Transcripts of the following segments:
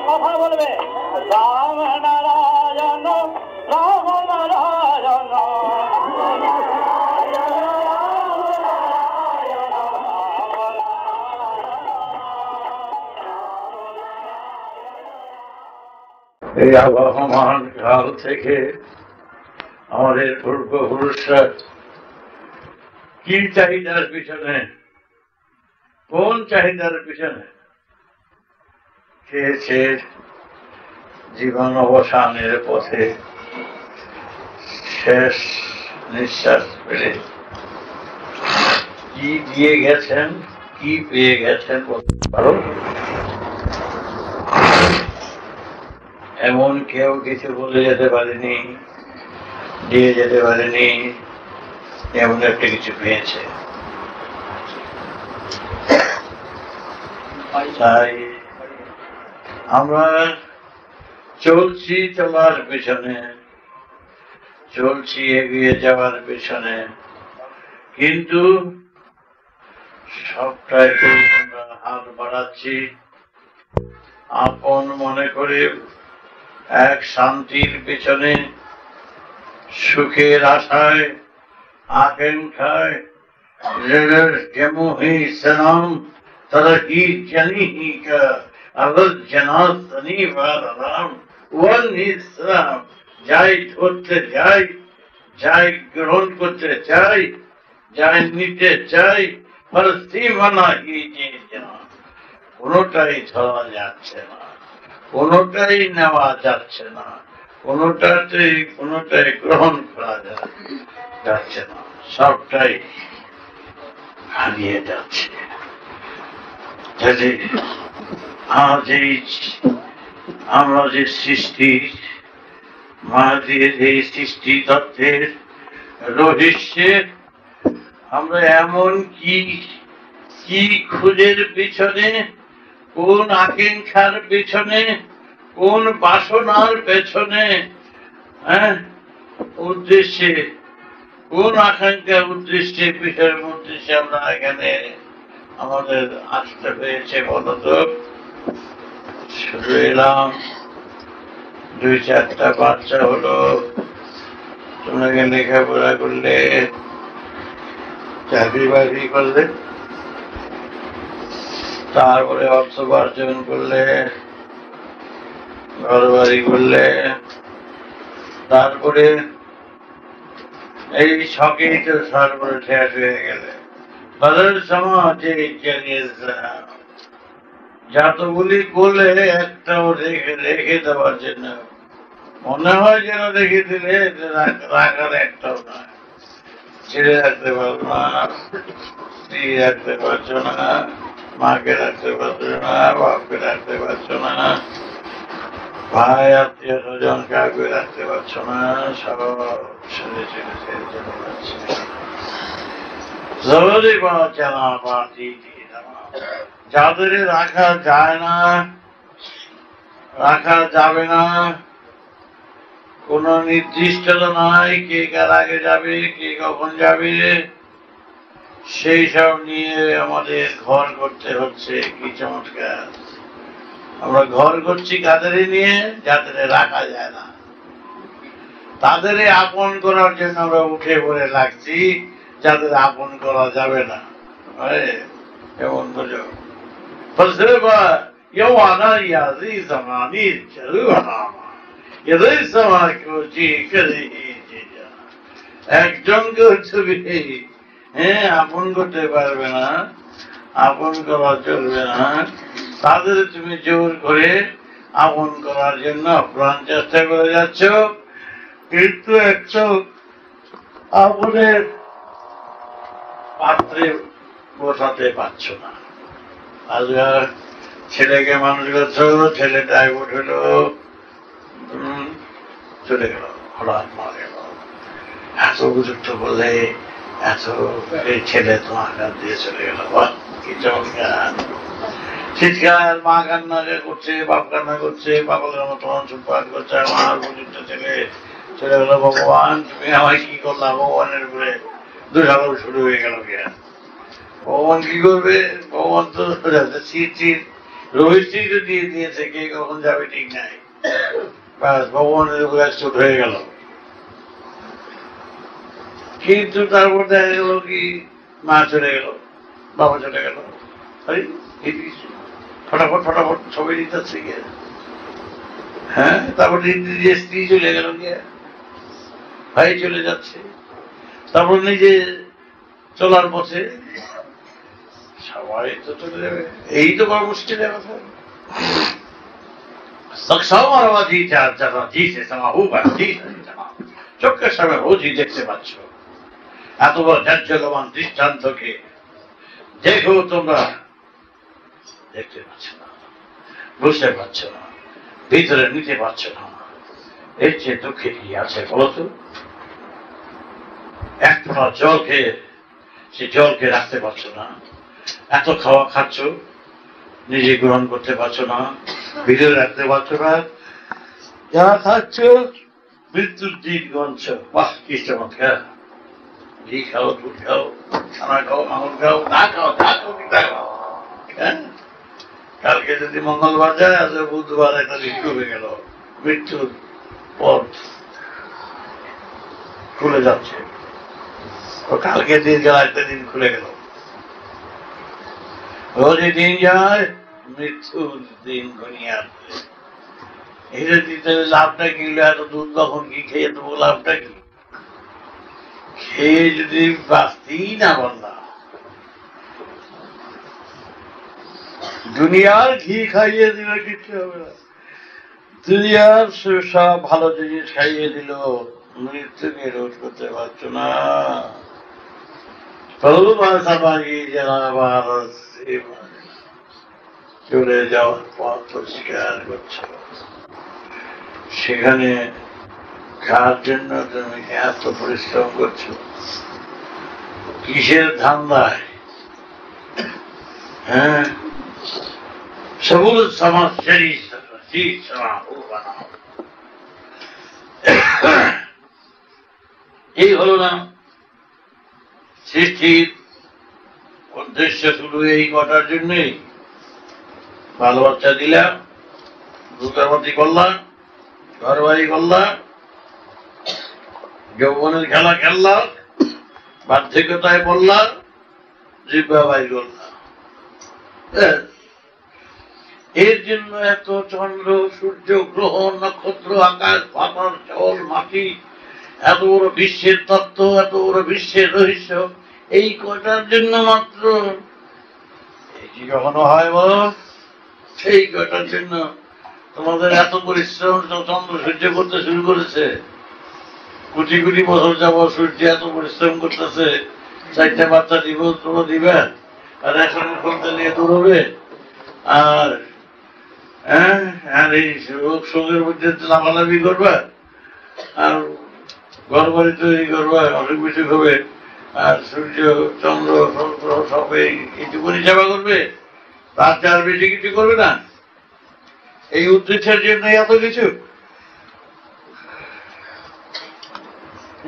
কথা বলবে রাম নারায়ণ রাম নারায়ণ এই আবহমান কাল থেকে আমাদের পূর্বপুরুষরা কি চাহিদার পিছনে, কোন চাহিদার পিছনে খেয়েছে জীবন অবসানের পথে শেষ নিঃশ্বাস পেলে কি দিয়ে গেছেন, কি পেয়ে গেছেন বলতে পারো? এমন কেউ কিছু বলে যেতে পারেনি, দিয়ে যেতে পারেনি, এমন একটা কিছু পেয়েছে। তাই আমরা চলছি চলার পেছনে, চলছি এগিয়ে যাওয়ার পেছনে, কিন্তু সবটাই আমরা হাত বাড়াচ্ছি আপন মনে করে এক শান্তির পেছনে, সুখের আশায়, আকাঙ্ক্ষায়। যেমহি সনাম तरही जनी ही का अगर जना शनिवार राम वन ইসলাম যাই ধরতে যাই, যাই গ্রহণ করতে চাই, যাই নিতে চাই, সীমানা কোনোটাই ধরা যাচ্ছে না, কোনোটাই নেওয়া যাচ্ছে না, কোনোটাই গ্রহণ করা যাচ্ছে না, সবটাই হারিয়ে যাচ্ছে। আজ এই আমরা যে সৃষ্টি মায়ের এই সৃষ্টি তত্ত্বের রহস্যে আমরা এমন কি খুঁজের পিছনে, কোন আকাঙ্ক্ষার পিছনে, কোন বাসনার পেছনে, উদ্দেশ্যে, কোন আকাঙ্ক্ষার উদ্দেশ্যে, বিষয়ের উদ্দেশ্যে আমরা এখানে আমাদের আসতে হয়েছে বলতো। শুরু এলাম, 2-4টা বাচ্চা হলো, তোমাকে লেখাপড়া করলে, চাকরি বাকরি করলে, তারপরে অর্থ উপার্জন করলে, ঘর বাড়ি করলে, তারপরে এই শখেই তো তারপরে শেষ হয়ে গেলে। সমাজে যতগুলি বলে একটাও রেখে দেওয়ার জন্য মনে হয় যেন রেখে দিলে রাখার একটাও নয়। ছেড়ে রাখতে পারবো না, স্ত্রী রাখতে পারছো না, মাকে রাখতে পারছো না, বাপকে রাখতে পারছো না, ভাই আত্মীয় স্বজন কাউকে রাখতে পারছো না, সব ছেড়ে ছেড়ে ছেড়ে চলে যাচ্ছে। যাদের রাখা যায় না, রাখা যাবে না, কোন নির্দিষ্টতা নাই, কে কার আগে যাবে, কে কখন যাবে, সেই সব নিয়ে আমাদের ঘর করতে হচ্ছে। কি চমৎকার! আমরা ঘর করছি কাদের নিয়ে? যাদের রাখা যায় না, তাদের আপন করার জন্য আমরা উঠে পড়ে লাগছি, যাদের আপন করা যাবে না। এমন বুঝো একজনকেও তুমি আপন করতে পারবে না, আপন করা চলবে না, তাদের তুমি জোর করে আপন করার জন্য প্রাণ চেষ্টা করে যাচ্ছ, কিন্তু একটু আপনের পাত্রে বসাতে পারছ না। আজকাল ছেলেকে মানুষ করছো, ছেলে ডাইভোর্ট হলো, চলে গেল, হঠাৎ মারা গেল, এত গুরুত্ব বললে, এত এই ছেলে তোমার কাছ দিয়ে চলে গেল, কি চমৎকার! চিৎকার, মা কান্না করছে, বাপ কান্না করছে, পাগলের মতো অংশপাত করছে, আমার পর্যন্ত ছেলে চলে গেল। ভগবান তুমি আমায় কি করলাম? ভগবানের উপরে দোষারোপ শুরু হয়ে গেল। ভগবান কি করবে? ভগবান তো রোহিত তো দিয়ে দিয়েছে, কে কখন যাবে ঠিক নাই। ব্যাস ভগবানের উপরে চোট হয়ে গেল। কিন্তু তারপর দেখা গেল কি, মা চলে গেল, বাবা চলে গেল, ফটাফট ফটাফট সবাই দিতে গিয়ে। হ্যাঁ, তারপর স্ত্রী চলে গেল গিয়ে, ভাই চলে যাচ্ছে, তারপর নিজে চলার পথে সবাই তো চলে যাবে। এই তো বড় মুশকিলের কথা। চোখের সামনে রোজই দেখতে পাচ্ছ এত বড় জাজ্জলমান দৃষ্টান্তকে, দেখো তোমরা দেখতে পাচ্ছ না, বুঝতে পারছ না, ভিতরে নিতে পারছ না। এর চেয়ে দুঃখে কি আছে বলতো? এক ফোঁটা জল খেয়ে সে জলকে রাখতে পারছ না, এত খাওয়া খাচ্ছ নিজে গ্রহণ করতে পারছো না, ভিতরে রাখতে পারছো না, যা খাচ্ছ মৃত্যুর দিন গঞ্চ। বাহ, কি চমৎকার! ঘি খাও, দুধ খাও, ছানা খাও, মাংস খাও, না খাও, যা খাও, হ্যাঁ। কালকে যদি মঙ্গলবার যায়, আজ বুধবার একটা দিন ডুবে গেল, মৃত্যুর পথ খুলে যাচ্ছে। কালকে দিন গেল, একটা দিন খুলে গেল। রোজই দিন যায়, মৃত্যুর দিন ঘনিয়ে আসবে। এটা দিতে লাভটা কি? এত দুধ তখন কি খেয়ে দেবো, লাভটা কি? খেয়ে যদি বাঁচতেই না পারলাম, দুনিয়ার ঘি খাইয়ে দিল, কিছু হবে না। দুনিয়ার সব ভালো জিনিস খাইয়ে দিল, মৃত্যুকে রোধ করতে পারছো না। চলে যাওয়ার পথ পরিষ্কার করছো, সেখানে কার জন্য তুমি এত পরিশ্রম করছো? কিসের ধান্দায়? হ্যাঁ, সবুজ সমাজ এই হলো না সৃষ্টির উদ্দেশ্য। শুধু এই কটার জন্যই ভালো বাচ্চা দিলাম, দুর্গাবতী করলাম, ঘর বাড়ি করলাম, যৌবনের খেলা খেললাম, বার্ধক্যতায় বললাম, জিব্বা বাই করলাম। এর জন্য এত চন্দ্র, সূর্য, গ্রহ, নক্ষত্র, আকাশ, পাতাল, জল, মাটি, এত বড় বিশ্বের তত্ত্ব, এত বড় বিশ্বের রহস্য, এই কটার জন্য মাত্র? এই কি কখনো হয় বলো? সেই কটার জন্য তোমাদের এত পরিশ্রম চন্দ্র সূর্য করতে শুরু করেছে। কোটি কোটি বছর যাবো সূর্য এত পরিশ্রম করতেছে, 4টা বাচ্চা দিব, তোমরা দিবে, আর রেশনের ফলতে নিয়ে দৌড়বে, আর এই রোগ শোকের মধ্যে লাফালাফি করবা, আর ঘর বাড়ি তৈরি করবা, অনেক কিছু হবে, আর সূর্য চন্দ্র সব এইটুকুনি সেবা করবে, তার চার বেশি কিছু করবে না। এই উদ্দেশ্যের জন্য এত কিছু?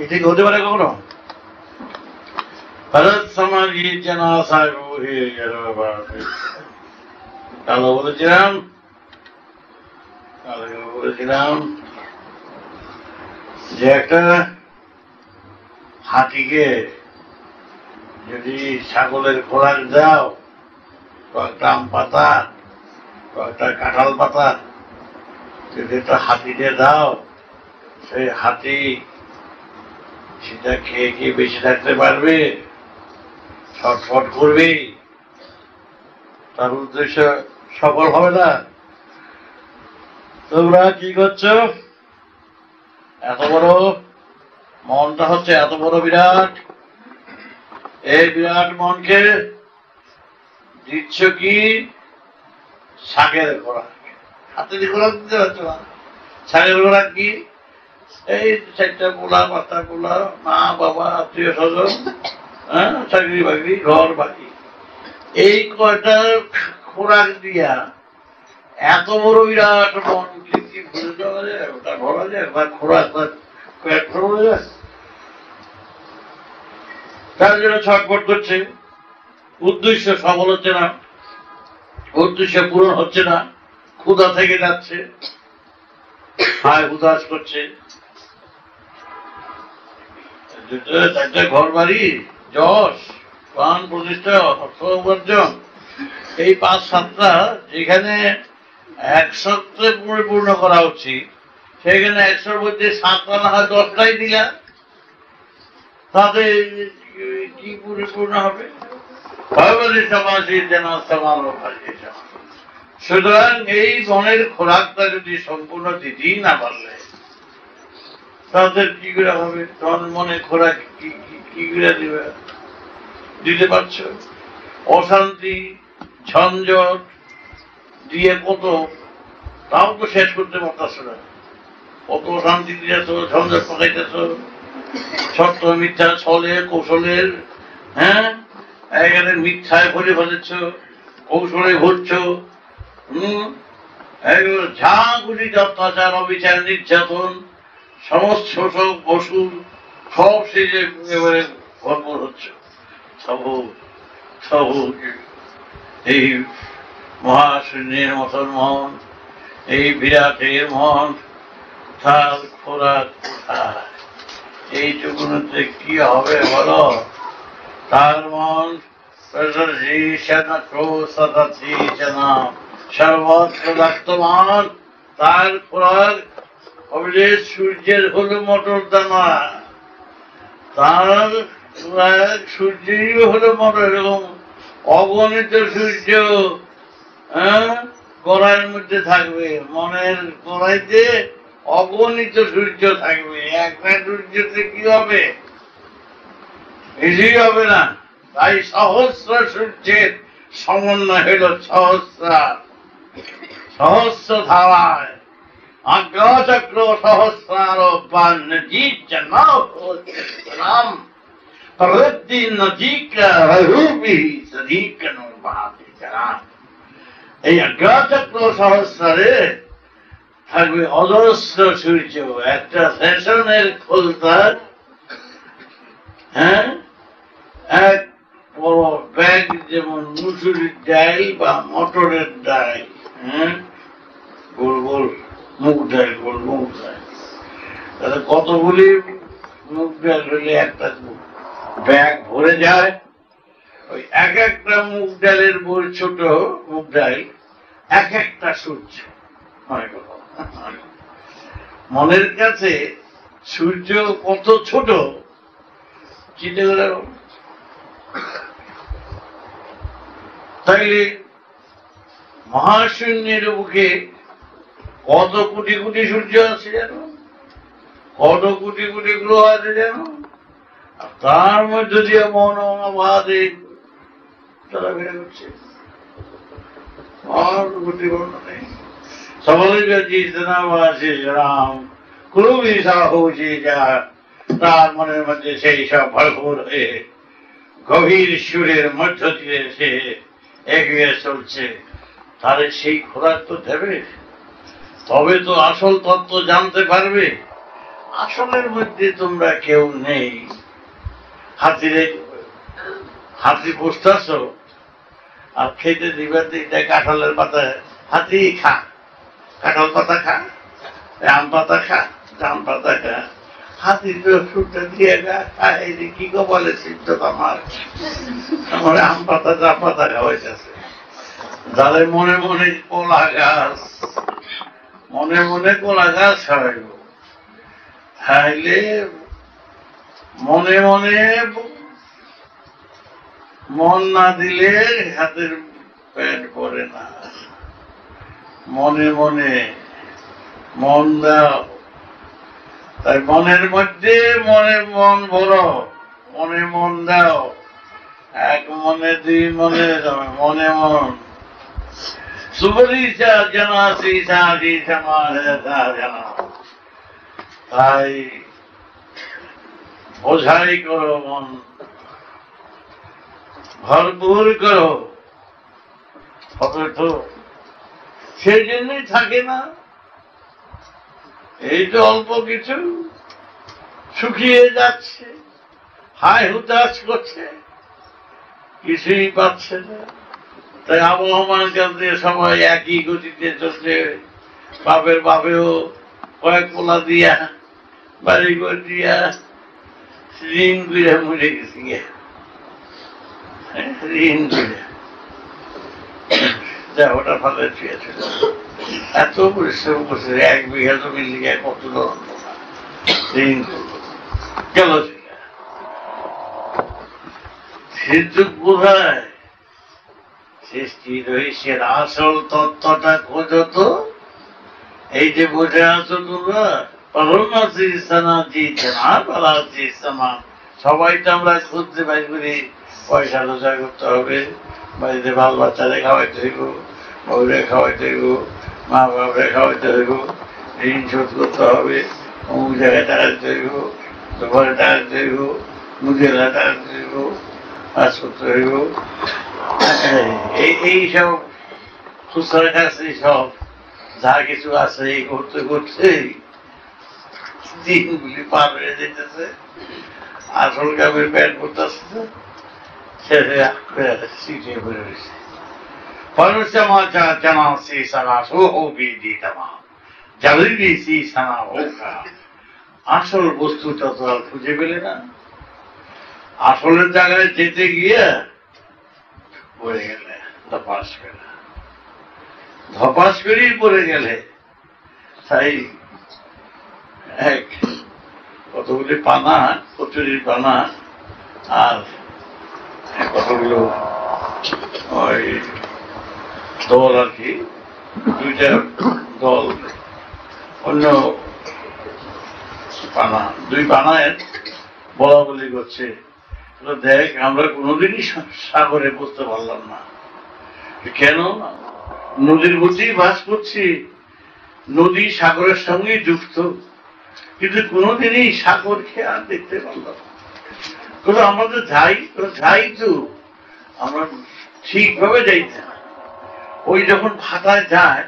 এটা কি হতে পারে কখনো? ভারত সমাজ যেন আশায় হয়ে গেল। কালো বলেছিলাম যে একটা হাতিকে যদি ছাগলের খোরাক দাও, কয়েকটা আম পাতা, কয়েকটা কাঁঠাল পাতা যদি একটা হাতিতে দাও, সেই হাতি সেটা খেয়ে খেয়ে বেঁচে থাকতে পারবে, ছটফট করবে, তার উদ্দেশ্য সফল হবে না। তোমরা কি করছো? এত বড় মনটা হচ্ছে এত বড় বিরাট, এই বিরাট মনকে দিচ্ছ কি শাকের খোরাক। হাতের খোরাক দিতে পারছো না। শাকের খোরাক কি? এই 4টা পোলা, 5টা পোলা, মা বাবা, আত্মীয় স্বজন, চাকরি বাকরি, ঘর বাড়ি, এই কয়টা খোরাক দিয়া এত বড় বিরাট মন কি ভুলে যাওয়া যায়, ওটা ভরা যায়, বা খোরাক পেট ভরা যায়। তার জন্য ছটফট করছে, উদ্দেশ্য সফল হচ্ছে না, উদ্দেশ্য পূরণ হচ্ছে না, ক্ষুধা থেকে যাচ্ছে, হায় উদাস করছে। ঘর বাড়ি, যশ, প্রাণ প্রতিষ্ঠা, অর্থ উপার্জন, এই ৫-৭টা যেখানে ১০০তে পরিপূর্ণ করা উচিত, সেখানে ১০০র মধ্যে ৭টা না হয় 10টাই দিলা, তাতে কি পরিপূর্ণ হবে? সুতরাং এই মনের খোরাকটা যদি সম্পূর্ণ দিতেই না পারলে তাদের কি করে হবে? তোমার মনে খোরাক কি করে দিবে? দিতে পারছ? অশান্তি, ঝঞ্ঝট দিয়ে কত, তাও তো শেষ করতে পারতেছ না। কত অশান্তি দিয়েছ, ঝঞ্ঝট পাকাইতেছ, সত্য মিথ্যা ছলে কৌশলের, হ্যাঁ, এখানে মিথ্যায় ভরে ফেলেছ, কৌশলে ভরছ, ঝাঁকুনি অত্যাচার, অবিচার, নির্যাতন, সমস্ত শোষক অসুর সব সেজে এবারে ভরপুর হচ্ছে। এই মহাশূন্যের মতন মন, এই বিরাটের মন, তার খোরাক কোথায়? এইটুকুনতে কি হবে বলো? তার মন সর্বত্র রক্তমান, তার খোরাক হবে সূর্যের হলো মটর দানা, তার সূর্যেরই হলো মটর, এরকম অগণিত সূর্য কড়াইয়ের মধ্যে থাকবে, মনের কড়াইতে অগণিত সূর্য থাকবে। একটা সূর্যতে কি হবে? কিছুই হবে না। তাই সহস্র সূর্যের সমন্বয় হইল সহস্র ধারায়, আজ্ঞাচক্র সহস্রার নাম প্রবৃত্তি নদীকরূপী এই আজ্ঞাচক্র সহস্রে থাকবে অজস্র সূর্য। একটা ফ্যাশনের খোলতার, হ্যাঁ, এক বড় ব্যাগ যেমন মুসুরির ডাল বা মটরের ডাল, হ্যাঁ, গোল গোল মুগ ডাল, গোল মুগ ডাল, তাহলে কতগুলি মুগ ডাল হলে একটা ব্যাগ ভরে যায়। ওই এক একটা মুগ ডালের বই, ছোট মুগ ডাল, এক একটা সূর্য। মনের কাছে সূর্য কত ছোট চিন্তা করে। তাইলে মহাশূন্যের বুকে কত কোটি কোটি সূর্য আছে যেন, কত কোটি কোটি গ্রহ আছে যেন, তার মধ্যে দিয়ে মন অবাধে চলাফেরা করছে। আর গতি বর্ণ নেই। রাম খুবই সাহসী, যা তার মনের মধ্যে সেই সব ভরপুর হয়ে গভীর সুরের মধ্য দিয়ে সে এগিয়ে চলছে। তাহলে সেই খোরাক তো দেবে, তবে তো আসল তত্ত্ব জানতে পারবে। আসলের মধ্যে তোমরা কেউ নেই। হাতি পুষতেছ আর খেতে দিবার দিকটা কাঁঠালের পাতা, হাতি খা, কাঁঠাল পাতা খা, আম পাতা খা, জাম পাতা খা, হাতি তো সুরটা দিয়ে খায়। কি কপালে সিদ্ধ আমার আম পাতা, জাম পাতা খাওয়াইতেছে। যাদের মনে মনে কলা গাছ, মনে মনে কলা গাছ খাওয়াইব, খাইলে মনে মনে মন না দিলে হাতের পেট পড়ে না। মনে মনে মন দাও। তাই মনের মধ্যে মন ভরো, মনে মন দাও। এক মনে, দুই মনে, মনে মন সুবরিশা জানা শ্রীষা জানা। তাই বোঝাই করো, মন ভরপুর করো, অথচ সেই জন্যই থাকে না। এই তো অল্প কিছু শুকিয়ে যাচ্ছে, হায় হুতাশ করছে, কিছুই পাচ্ছে না। তাই আবহমান কেন্দ্রে সবাই একই গতিতে চলছে। বাপের বাপেও কয়েক পোলা দিয়া বাড়ি করে দিয়া ঋণ করে মরে গেছি, ঋণ করে যা ওটা ফালে ছুঁয়েছিল। এত পরিশ্রম করছে, 1 বিঘা জমির লিগে কত ঋণ করলো, গেল সে বোঝায় সৃষ্টি রহস্যের আসল তত্ত্বটা খোঁজো তো। এই যে বসে আছো তোমরা, সবাই তো আমরা খুঁজতে পাই করি, পয়সা রোজগার করতে হবে, বাড়িতে বাল বাচ্চারে খাওয়াইতে হইব, বউরে খাওয়াইতে হইব, মা বাপরে খাওয়াইতে হইব, ঋণ শোধ করতে হবে, অমুক জায়গায় টাকাতে হইব, ঘরে টাকাতে হইব, মুখের টাকাতে হইব, কাজ করতে হইব। এইসব খুচরা কাছে সব যা কিছু আছে এই করতে করতে দিনগুলি পার হয়ে যেতেছে। আসল কামের প্যান্ট করতেছে ছেড়ে সিটে পড়ে রয়েছে। আসল বস্তুটা তো আর খুঁজে পেলে না। আসলের জায়গায় যেতে গিয়ে পড়ে গেলে ধপাস করেই পড়ে গেলে। তাই এক কতগুলি পানা, কচুরির পানা আর কতগুলো ওই দল আর কি, 2টা দল অন্য পানা, 2 পানায় বলা বলি করছে, দেখ আমরা কোনোদিনই সাগরে বুঝতে পারলাম না, কেন নদীর মধ্যেই বাস করছি, নদী সাগরের সঙ্গে যুক্ত, কিন্তু কোনোদিনই সাগরকে আর দেখতে পারলাম না। আমাদের যাই তো আমরা ঠিকভাবে যাইতে না। ওই যখন ভাটায় যায়,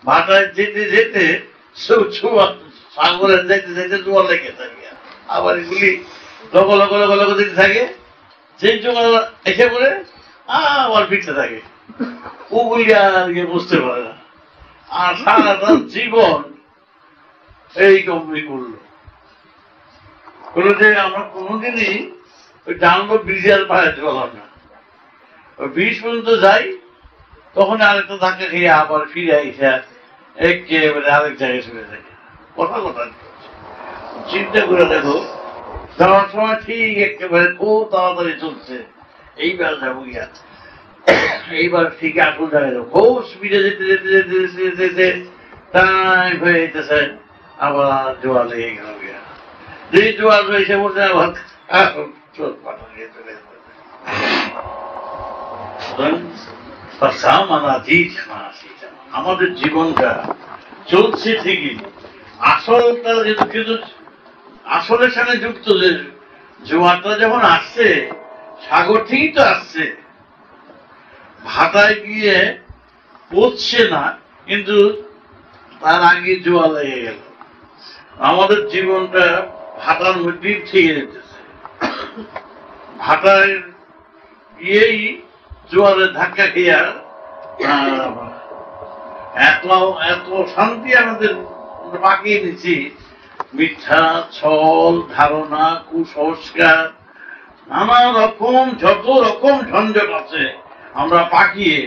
ভাটায় যেতে যেতে সাগরে যেতে যেতে জোয়ার লেগে থাকে, আবার এগুলি লগো লগো লগো লগো যেতে থাকে, যে জোয়ার এসে পড়ে আবার ফিরতে থাকে, ওগুলি আর বুঝতে পারে না। আর সারাটা জীবন এই কমই করলো। যে আমরা কোনোদিনই ওই ডানলো ব্রিজ আর পাড়াতে পারলাম না। ওই ব্রিজ পর্যন্ত যাই, তখন আরেকটা ধাক্কা খেয়ে আবার ফিরে এসে একেবারে আরেক জায়গায় চলে যায়। কথা চিন্তা করে দেখো, যাওয়ার সময় ঠিক একেবারে খুব তাড়াতাড়ি চলছে, এইবার যাবো গিয়া, এইবার ঠিক আসল জায়গায় যাবো, খুব স্পিডে যেতে যেতে যেতে যেতে যেতে টাইম হয়ে যেতেছে, আবার জোয়ার লেগে গেল গিয়া। যে জোয়ার এসে বলছে আবার চোখ পাঠা নিয়ে চলে যেতে। আমাদের জীবনটা চলছে ঠিকই, আসলটা কিন্তু আসলের সাথে যুক্ত। যে জোয়ারটা যখন আসছে সাগর থেকেই তো আসছে, ভাটায় গিয়ে পড়ছে না, কিন্তু তার আগে জোয়ার লেগে গেল। আমাদের জীবনটা ভাটার মধ্যেই থেকে যেতেছে, ভাটায় গিয়েই জোয়ারের ধাক্কা খেয়ে এত শান্তি আমাদের পাকিয়ে নিচ্ছি। মিথ্যা, ছল, ধারণা, কুসংস্কার, নানা রকম যত রকম ঝঞ্ঝট আছে আমরা পাকিয়ে,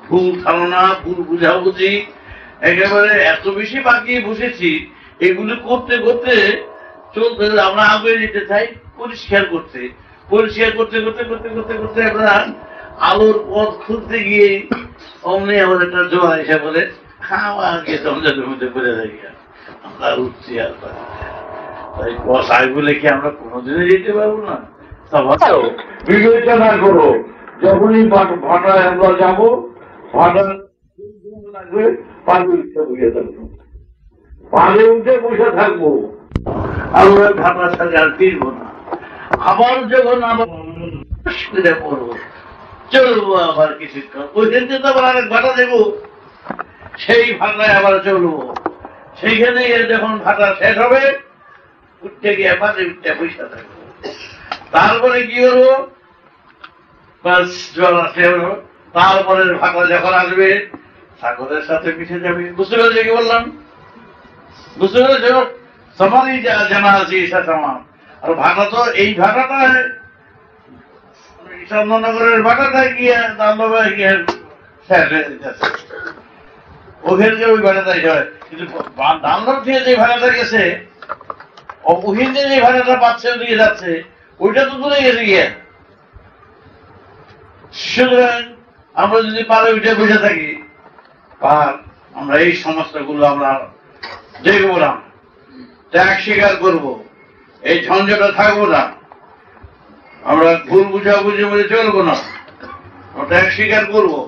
ভুল ধারণা, ভুল বুঝাবুঝি একেবারে এত বেশি পাকিয়ে বসেছি। এগুলো করতে করতে চলতে আমরা আগে যেতে চাই পরিষ্কার করতে করতে করতে করতে করতে করতে আমরা আলোর পথ খুঁজতে গিয়ে অমনি আমার একটা জোয়ার এসে বলে আগে জঞ্জালের মধ্যে পড়ে থাকি, আমরা উঠছি আর পারি। তাই বসাই বলে কি আমরা কোনোদিনই যেতে পারবো না? বিবেচনা করো, যখনই ভাটায় আমরা যাবো, ভাটা লাগবে, পানি উঠে বসে থাকবো, পানি উঠে বসে থাকবো, আমরা ভাটার সাথে আর ফিরবো না। আবার যখন আমরা পড়বো, চলবো আবার কিছুক্ষণ, ওইখান থেকে আবার আরেক ভাটা দেবো, সেই ভাটায় আবার চলবো। সেইখানে যখন ভাটা শেষ হবে উঠতে গিয়ে পাশে উঠতে পয়সা থাকবো। তারপরে কি হলো, বাস জল আসে হলো। তারপরে ভাটা যখন আসবে সাগরের সাথে মিশে যাবে। বুঝতে পেরেছি কি বললাম? বুঝতে পেরেছ? সমানই জানা আছে ঈশা সমান। আর ভাটা তো এই ভাটাটা চন্দননগরের ভাটাটায় গিয়ে দামবাবায় গিয়ে শেষ হয়ে যেতেছে, ওখানে ওই ভাটাটাই হয়। কিন্তু দামদার থেকে যে ভাড়াটা গেছে, ওখানে যে ভাড়াটা পাচ্ছে ওদিকে যাচ্ছে, ওইটা তো দূরে গেছে গিয়ে। সুতরাং আমরা যদি পারে উঠে বসে থাকি, আর আমরা এই সমস্যাগুলো আমরা দেখবো না, ত্যাগ স্বীকার করবো, এই ঝঞ্ঝাটা থাকবো না, আমরা ভুল বুঝাবুঝি বলে চলবো না, আমরা ত্যাগ স্বীকার করবো,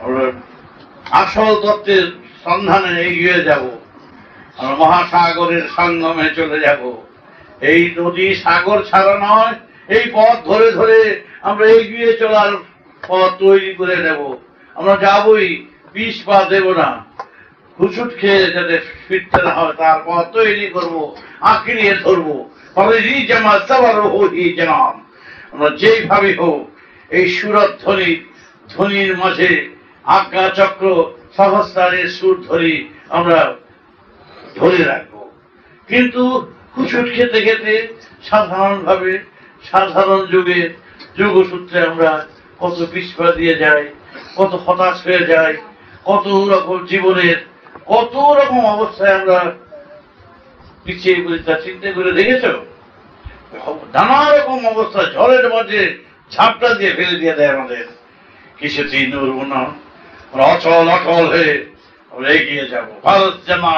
আমরা আসল তত্ত্বের সন্ধানে এগিয়ে যাব, আমরা মহাসাগরের সঙ্গমে চলে যাব। এই নদী সাগর ছাড়া নয়, এই পথ ধরে ধরে আমরা এগিয়ে চলার পথ তৈরি করে নেব। আমরা যাবই, পিছ পা দেব না, হুচুট খেয়ে যাতে ফিরতে না হয় তার পথ তৈরি করবো, আঁকড়িয়ে ধরবো। আমরা যেইভাবে হোক এই সুরত ধ্বনির মাঝে আজ্ঞা চক্র সহস্রারের সুর আমরা ধরে রাখবো। কিন্তু হুচুট খেতে খেতে সাধারণভাবে সাধারণ যুগসূত্রে আমরা কত পিছপা দিয়ে যাই, কত হতাশ হয়ে যাই, কত রকম জীবনের কত রকম অবস্থায় আমরা পিছিয়ে পড়ি, তা চিন্তা করে দেখেছ? নানা রকম অবস্থা ঝড়ের মাঝে ঝাপটা দিয়ে ফেলে দিয়ে দেয় আমাদের, কিছুতেই নড়বো না, অচল অটল হয়ে আমরা এগিয়ে যাবো। ভারত জানা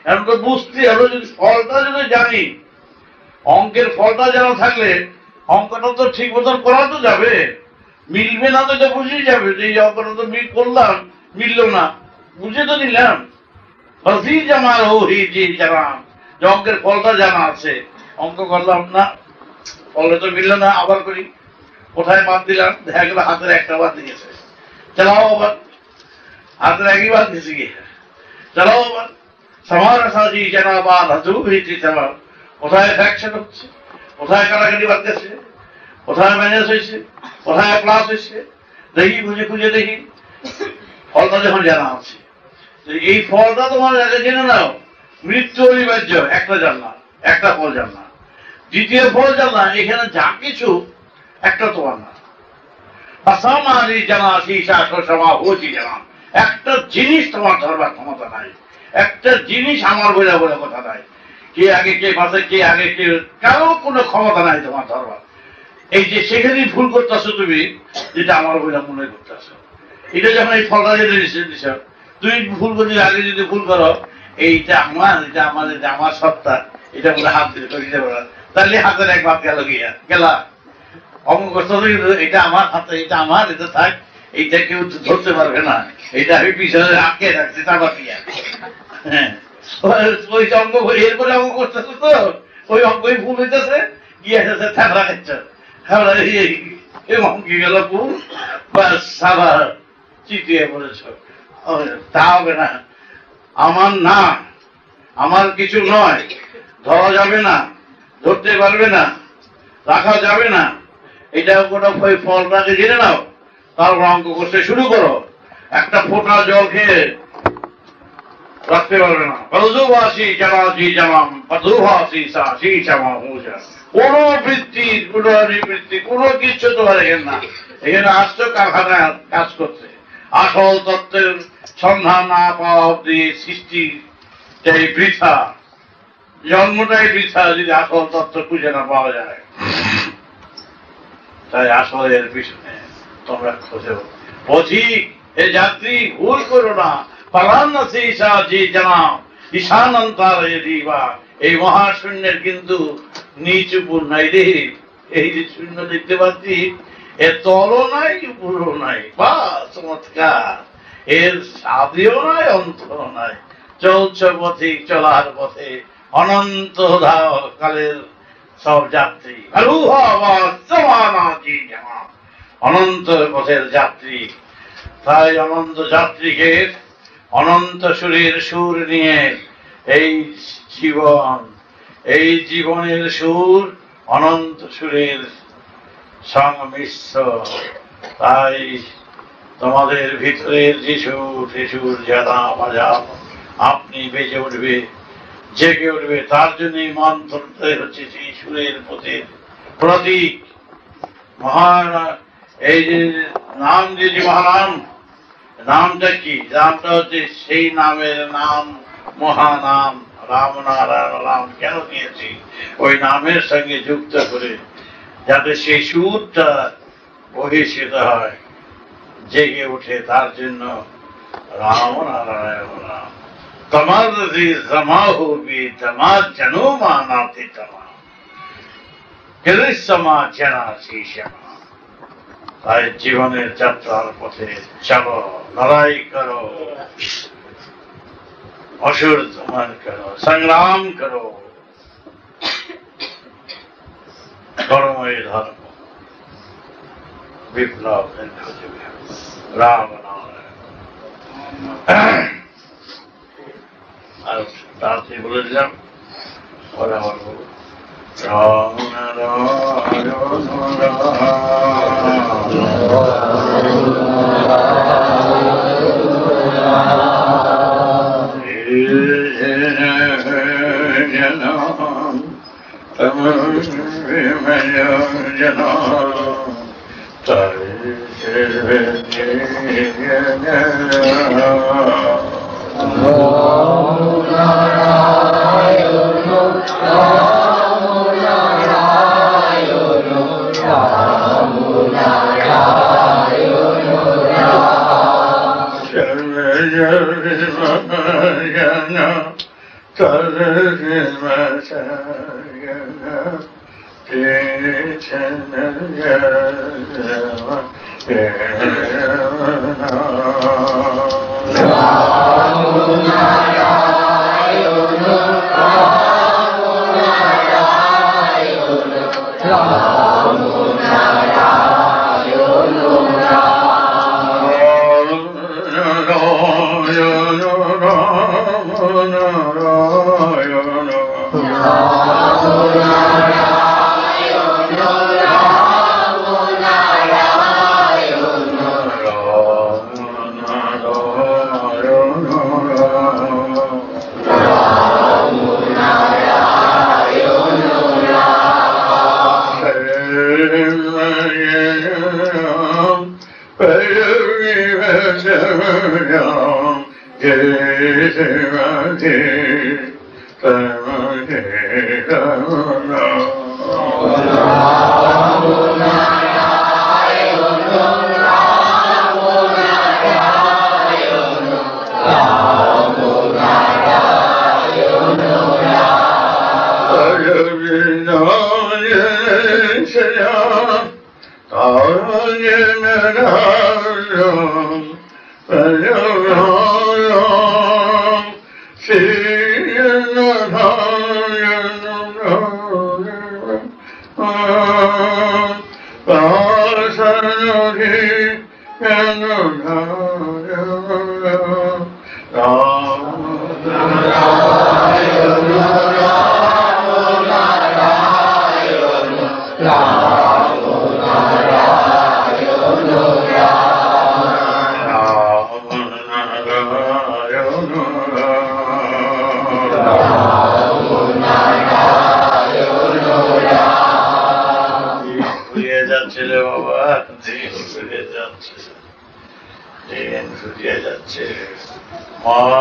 এখন তো বুঝতে আমরা যদি ফলটা যদি জানি, অঙ্কের ফলটা জানা থাকলে অঙ্কটা তো ঠিক মতন করা তো যাবে, মিলবে না তো এটা বুঝেই যাবে যে এই অঙ্কটা তো করলাম, মিলল না, বুঝে তো নিলাম। জামার হি জি জানাম, যে অঙ্কের ফলটা জানা আছে, অঙ্ক করলাম না, ফলে তো মিলল না, আবার করি, কোথায় বাদ দিলাম, দেখা গেল হাতের একটা বাদ দিয়েছে, চালাও আবার, হাতের একই বাদ দিয়েছে গিয়ে চালাও আবার, সমার সাজি জানা বা হাজু হয়েছে চালাও, কোথায় ফ্র্যাকশন হচ্ছে, কোথায় কাটাকাটি বাদ গেছে, কোথায় মাইনাস হয়েছে, কোথায় প্লাস হয়েছে, দেখি খুঁজে খুঁজে দেখি, ফলটা যখন জানা আছে। এই ফলটা তোমার আগে জেনে নাও, মৃত্যু অনিবার্য, একটা জানলা, একটা ফল জানলা, দ্বিতীয় ফল জানলা, এখানে যা কিছু একটা তোমার না, জানা জানা, একটা জিনিস তোমার ধরবার ক্ষমতা নাই, একটা জিনিস আমার বলে বলে কথা নাই, কে আগে কে পাশে, কে আগে কে, কারো কোনো ক্ষমতা নাই তোমার ধরবার। এই যে সেখানেই ভুল করতেছো তুমি, যেটা আমার বলে মনে করতেছো, এটা যখন এই ফলটা যেতে দিছ, তুমি ভুল করতে আগে যদি ভুল করো, এইটা আমার, এটা আমার, এটা আমার সত্তা, এটা বলে হাত দিতে দিতে পারো, তাহলে হাতের এক ভাব গেল গিয়া গেলা, অঙ্ক করতে এটা আমার হাতে, এটা আমার, এটা থাক, এইটা কেউ ধরতে পারবে না, এটা আমি পিছনে আটকে রাখছি, তারপর গিয়া হ্যাঁ ওই অঙ্ক, এরপরে অঙ্ক করতেছে তো ওই অঙ্কই ভুল হইতেছে, গিয়ে থাকলা খাচ্ছে, অঙ্কে গেল ভুল, বাস আবার চিটিয়ে পড়েছ। তা হবে না, আমার না, আমার কিছু নয়, ধরা যাবে না, ধরতে পারবে না, রাখা যাবে না, এটা কোনো ফলটাকে জেনে নাও, তারপর অঙ্ক করতে শুরু করো। একটা ফোঁটা জল খেয়ে রাখতে পারবে না, পদুভাসী জামাজি জামাম পদুভাসী সাসি জামা হুজা, কোন বৃত্তি, কোন নিবৃত্তি, কোনো কিছু তো পারেন না, এখানে আসছো কারখানায় কাজ করতে, আসল তত্ত্বের সন্ধান না পাওয়া অব্দি সৃষ্টিটাই বৃথা, জন্মটাই বৃথা যদি আসল তত্ত্ব খুঁজে না পাওয়া যায়। তাই আসলের পিছনে তোমরা খোঁজো, পথিক এ যাত্রী ভুল করো না, পালান না সেই যে জানাম ঈশানন্তার দিবা, এই মহাশূন্যের কিন্তু নিচ উপর নাই রে, এই যে শূন্য দেখতে পাচ্ছি এর তলও নাই উপরও নাই, বা চমৎকার, এর আদিও নাই অন্তও নাই, চলছ পথিক চলার পথে অনন্ত কালের সব যাত্রী, অনন্ত পথের যাত্রী। তাই অনন্ত যাত্রীকে অনন্ত সুরের সুর নিয়ে এই জীবনের সুর অনন্ত সুরের সংমিশ্র। তাই তোমাদের ভিতরের যে সুর, সে সুর যারা বাজাও আপনি বেজে উঠবে, জেগে উঠবে। তার জন্য মন্ত্রটাই হচ্ছে সেই সুরের প্রতীক। এই যে নাম, যে মহানাম, নামটা কি? নামটা হচ্ছে সেই নামের নাম, মহানাম। রাম নারায়ণ রাম কেন দিয়েছি? ওই নামের সঙ্গে যুক্ত করে, যাতে সেই সুরটা বহিষ্কৃত হয়, জেগে উঠে। তার জন্য রাম নারায়ণ রাম। তোমার জমা হবি তোমার যেন মানাতে তোমার কেরিসমা চেনা সেই শ্যামা। তাই জীবনের যাত্রার পথে চলো, লড়াই করো, অসুর দমন করো, সংগ্রাম করো, ধর্মই ধর্ম, বিপ্লব রাম নারায়ণ। আর তাড়াতাড়ি বলে দিলাম, ওরা আমার বলবো রাম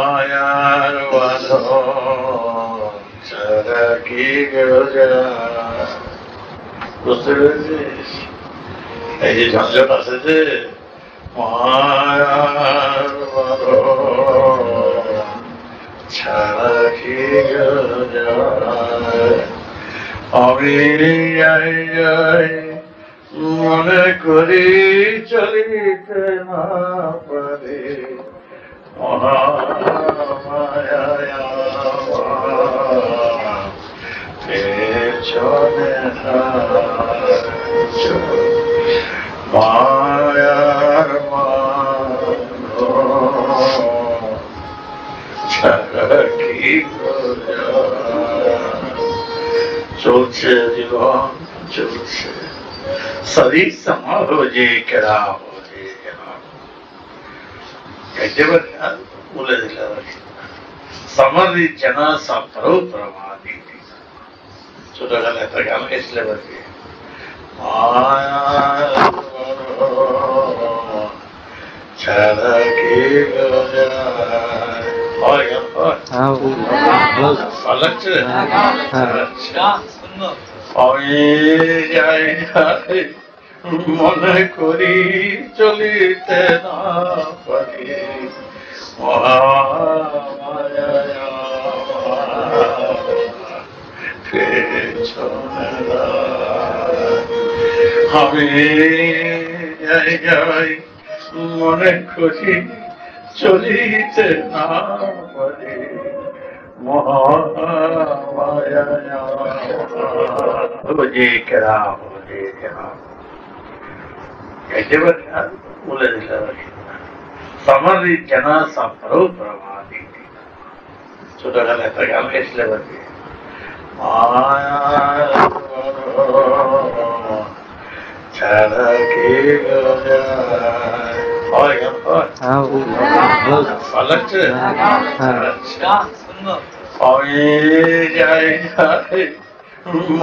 মায়ার বাঁধন ছাড়া কি বুঝতে পেরেছিস? এই যে ঝঞ্ঝট আছে যে মায়ার বাঁধন ছাড়া কি আমি মনে করি চলিতে না পারে মায়ার ছাড়া কি চলছে জীবন চলছে सभी समा हो जे करा हो जे कहते बोले समरी जन सपरो प्रमादी छोटा गाना था गाना इसलिए बल्कि छाड़ा के अलग से মনে করি চলিতে না পারি আমি মনে করি চলিতে না পারি मुझे करा कहते बोले समरी जन सपरो प्रमादी छोटा गाना था गाना इसलिए बल्कि छाड़ा के अलग से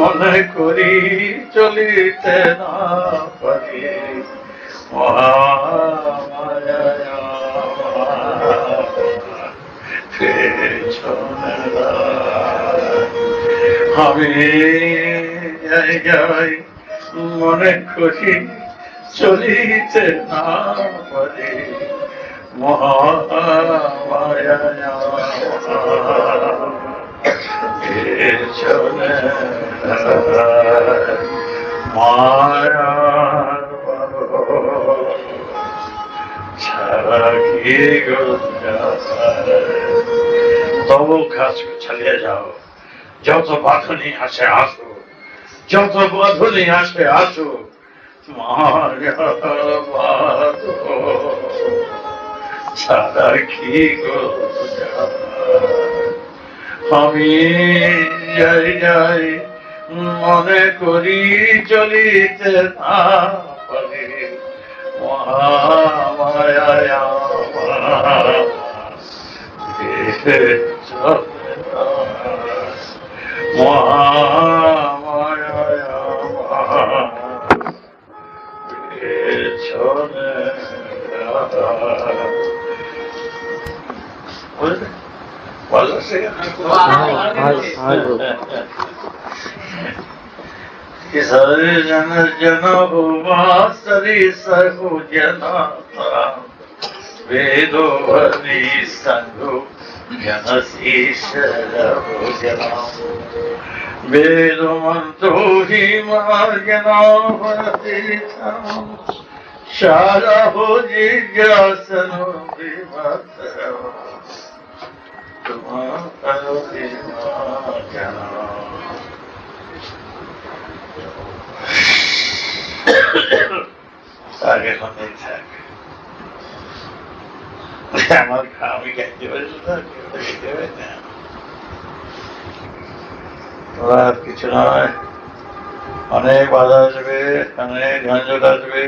মনে করি চলিতে না পারি আমি যাই মনে করি চলিতে না পারি মহামায়া মায়ার ছাড়া কি তবু কাজ চালিয়ে যাও যত বাঁধনি আসে আসো যত বাঁধনি আসে আসো ছাড়া কি আমি যাই মনে করি চলিতে না পারি মহামায়া जन जन उमासरी सहु जनता वेदो भरी संगु जन शीशर जना वेद मंत्रो ही मार्जना शारा हो जिज्ञासन আগে অনেক থাকে আমার আমি গাইতে পারি না আর কিছু নয় অনেক বাধা আসবে অনেক ঝঞ্ঝট আসবে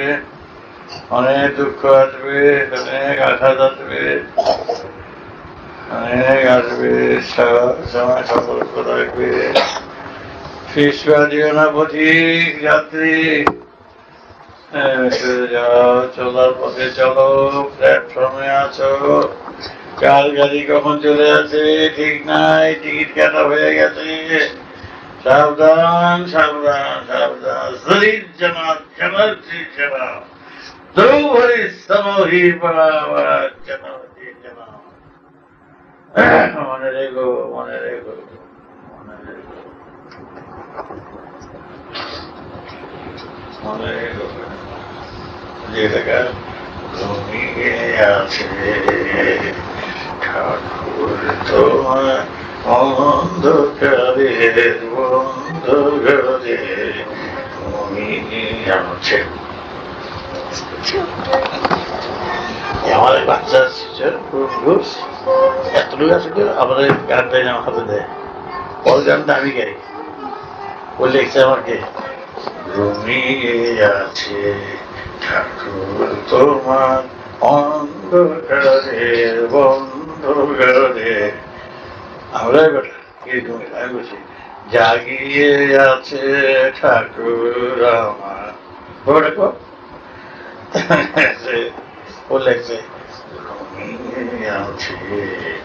অনেক দুঃখ আসবে অনেক আঘাত আসবে অনেক আসবে সময় সতর্ক থাকবে ফিসবা দিও না পথিক যাত্রী চলার পথে চলো প্ল্যাটফর্মে আছো কাল গাড়ি কখন চলে আসে ঠিক নাই টিকিট কাটা হয়ে গেছে সাবধান সাবধান সাবধান শরীর জানা জানার জানা দ্রৌপদী সমহি বড়া বড়া জানা জানা মনে রেখো মনে রেখো মনে রেখো মনে রেখো যেটা ঘুমিয়ে আছে ঠাকুর তোমার অন্ধকারের বন্ধ ঘরে ঘুমিয়ে আছে আমার এক বাচ্চা এতটুকু আছে আমাদের গানটাই আমার হাতে দেয়, ওর গানটা আমি গাই, ও লিখছে আমাকে ঘুমিয়ে আছে ঠাকুর তোমার অন্ধকারে বন্ধকারে। আমরা বেটা এরকম আমি বলছি জাগিয়ে আছে ঠাকুর আমার, ও লেখছে ঘুমিয়ে আছে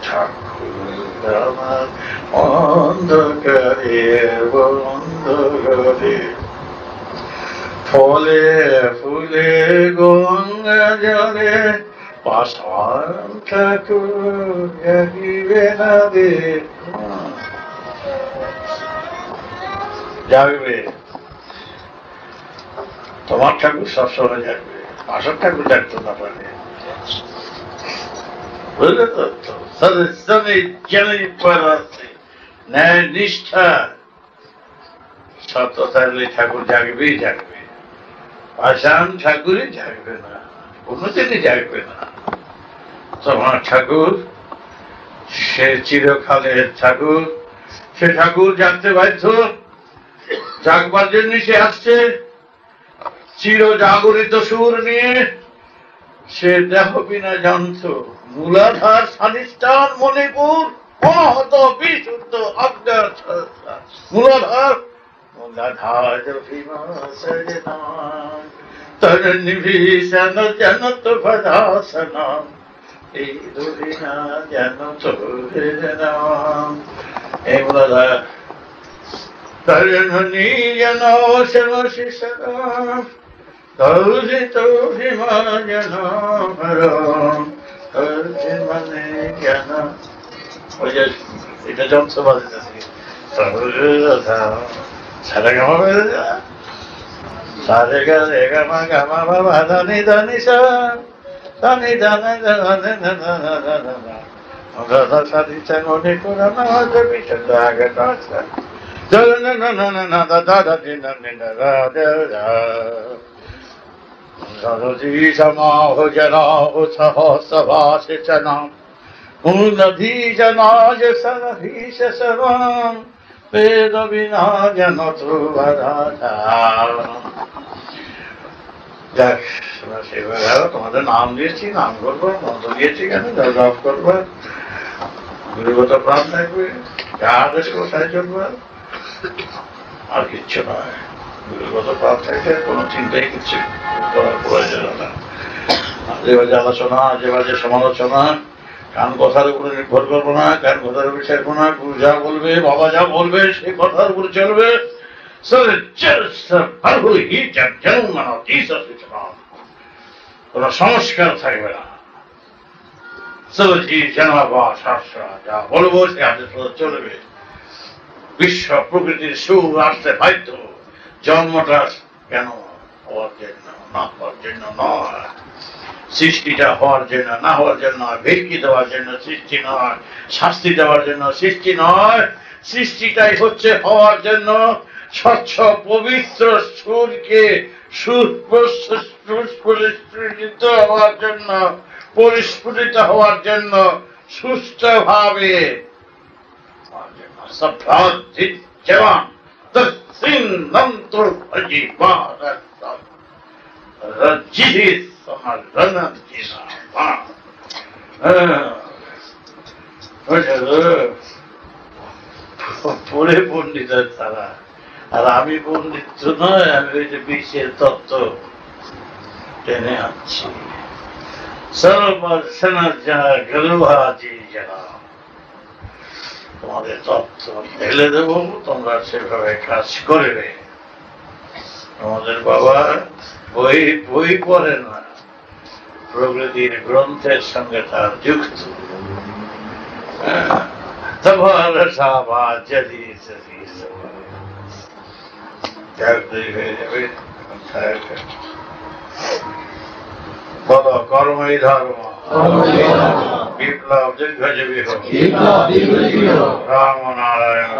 ঠাকুর আমার অন্ধকারে বন্ধকারে। ফলে ফুলে গঙ্গা জলে পাষাণ ঠাকুর জাগিবে না দে। জাগবে, তোমার ঠাকুর সবসময় জাগবে, পাষাণ ঠাকুর জাগতো না পারে, বুঝলে তো? ন্যায় নিষ্ঠা সত্য থাকলে ঠাকুর জাগবেই জাগবে, পাষাণ ঠাকুরই জাগবে না, কোনদিনই জাগবে না। তোমার ঠাকুর সে চিরকালের ঠাকুর, সে ঠাকুর জাগতে বাধ্য, জাগবার জন্য সে আসছে চির জাগরিত সুর নিয়ে। সে দেহ বিনা যন্ত্র, মূলাধার স্বাধিষ্ঠান মণিপুর অনাহত বিশুদ্ধ অজ্ঞার মূলাধার মূলাধার তর নিভীষণ জনত ভদাসন এই দুরিনা জন এই মূলাধার তরণ নিজন শিশর কৌশিত ভীমান মানে জ্ঞান। ওই যে এটা যন্ত্র বাজাতেছি সারে গামা বেড়ে সারে গা রে গামা গামা বাবা ধানি ধানি সা ধানি ধানি ধানি ধানি সারি চাঙনে করা না হয়তো বিশুদ্ধ আগে সহস্রভাষিচনাম উন্নধীজনায় সরভীষ সর্বম বেদ বিনা জন তোমাদের নাম দিয়েছি, নাম করবো, মন্ত্র দিয়েছি কেন জপ করবো, গুরুগত প্রাণ থাকবে, আদেশ কোথায় চলবে, আর কিচ্ছু নয়। গুরুগত প্রাণ থাকলে কোনো চিন্তাই কিচ্ছু করার প্রয়োজন না। আজে বাজে আলোচনা, আজে বাজে সমালোচনা, কান কথার উপরে নির্ভর করবো না, কান কথার উপরে ছেড়বো না। গুরু যা বলবে, বাবা যা বলবে, সে কথার উপরে চলবে। কোন সংস্কার থাকবে না। যা বলবো সে আদেশ চলবে। বিশ্ব প্রকৃতির সুর আসতে বাধ্য। জন্মটা কেন হওয়ার জন্য, না হওয়ার জন্য নয়। সৃষ্টিটা হওয়ার জন্য, না হওয়ার জন্য, ভেটকি দেওয়ার জন্য সৃষ্টি নয়, শাস্তি দেওয়ার জন্য সৃষ্টি নয়। সৃষ্টিটাই হচ্ছে হওয়ার জন্য, স্বচ্ছ পবিত্র সুরকে সুস্ফুরিত হওয়ার জন্য, পরিস্ফুটিত হওয়ার জন্য, সুস্থ ভাবে পড়ে পণ্ডিতের তারা, আর আমি পণ্ডিত নয়, আমি ওই যে বিশ্বের তত্ত্ব টেনে আনছি। তোমাদের তত্ত্ব ঢেলে দেব, তোমরা সেভাবে কাজ করবে। আমাদের বাবা বই পড়ে না, প্রকৃতির গ্রন্থের সঙ্গে তার যুক্ত। বলো কর্মই ধর্ম, বিপ্লব দীর্ঘজীবী হোক, রাম নারায়ণ।